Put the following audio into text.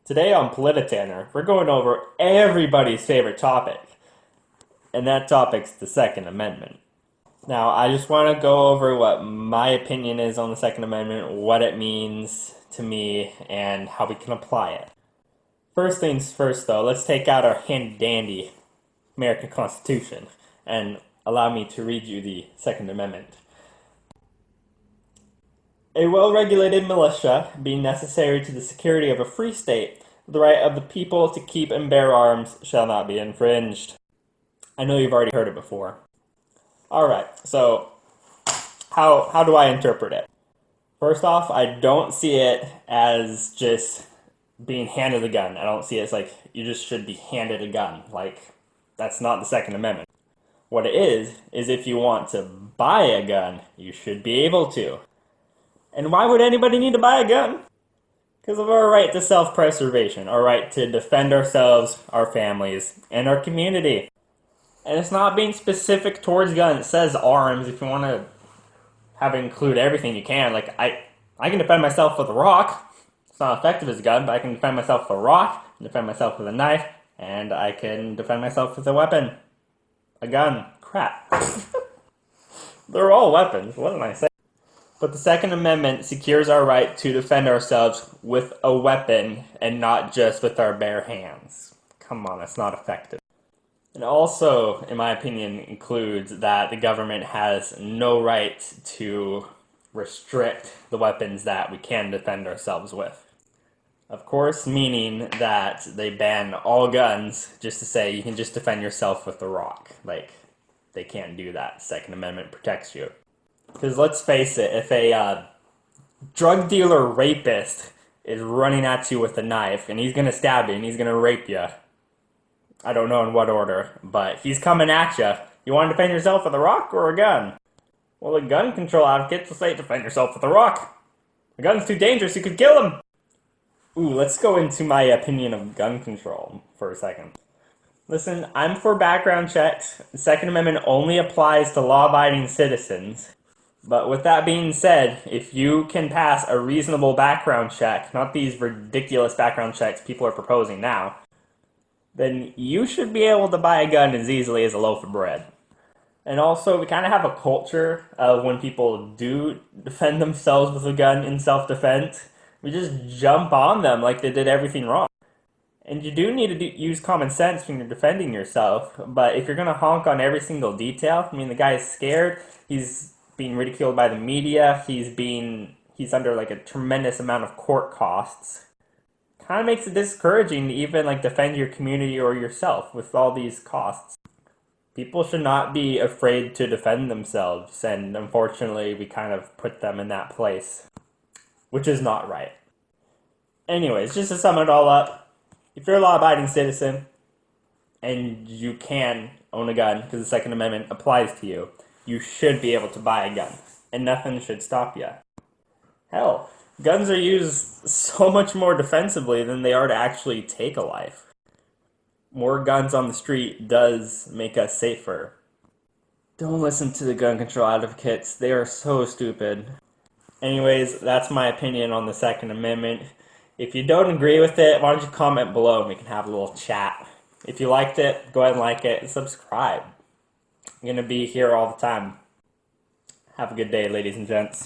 Today on Politi-Tanner, we're going over everybody's favorite topic, and that topic's the Second Amendment. Now, I just want to go over what my opinion is on the Second Amendment, what it means to me, and how we can apply it. First things first, though, let's take out our handy-dandy American Constitution and allow me to read you the Second Amendment. A well-regulated militia being necessary to the security of a free state, the right of the people to keep and bear arms shall not be infringed. I know you've already heard it before. Alright, so how do I interpret it? First off, I don't see it as just being handed a gun. I don't see it as like you just should be handed a gun. Like, that's not the Second Amendment. What it is if you want to buy a gun, you should be able to. And why would anybody need to buy a gun? Because of our right to self-preservation, our right to defend ourselves, our families, and our community. And it's not being specific towards guns. It says arms. If you want to have it include everything, you can. Like, I can defend myself with a rock. It's not effective as a gun, but I can defend myself with a rock, defend myself with a knife, and I can defend myself with a weapon. A gun. Crap. They're all weapons. What am I saying? But the Second Amendment secures our right to defend ourselves with a weapon and not just with our bare hands. Come on, that's not effective. It also, in my opinion, includes that the government has no right to restrict the weapons that we can defend ourselves with. Of course, meaning that they ban all guns just to say you can just defend yourself with a rock. Like, they can't do that. Second Amendment protects you. Because let's face it, if a drug dealer rapist is running at you with a knife and he's going to stab you and he's going to rape you, I don't know in what order, but he's coming at you, you want to defend yourself with a rock or a gun? Well, the gun control advocates will say defend yourself with a rock. The gun's too dangerous, you could kill him. Ooh, let's go into my opinion of gun control for a second. Listen, I'm for background checks. The Second Amendment only applies to law-abiding citizens. But with that being said, if you can pass a reasonable background check, not these ridiculous background checks people are proposing now, then you should be able to buy a gun as easily as a loaf of bread. And also, we kind of have a culture of when people do defend themselves with a gun in self-defense, we just jump on them like they did everything wrong. And you do need to use common sense when you're defending yourself, but if you're going to honk on every single detail, I mean, the guy is scared, he's being ridiculed by the media, he's under like a tremendous amount of court costs. Kind of makes it discouraging to even like defend your community or yourself with all these costs. People should not be afraid to defend themselves, and unfortunately we kind of put them in that place, which is not right. Anyways, just to sum it all up, if you're a law-abiding citizen and you can own a gun because the Second Amendment applies to you, you should be able to buy a gun, and nothing should stop you. Hell, guns are used so much more defensively than they are to actually take a life. More guns on the street does make us safer. Don't listen to the gun control advocates, they are so stupid. Anyways, that's my opinion on the Second Amendment. If you don't agree with it, why don't you comment below and we can have a little chat. If you liked it, go ahead and like it and subscribe. I'm going to be here all the time. Have a good day, ladies and gents.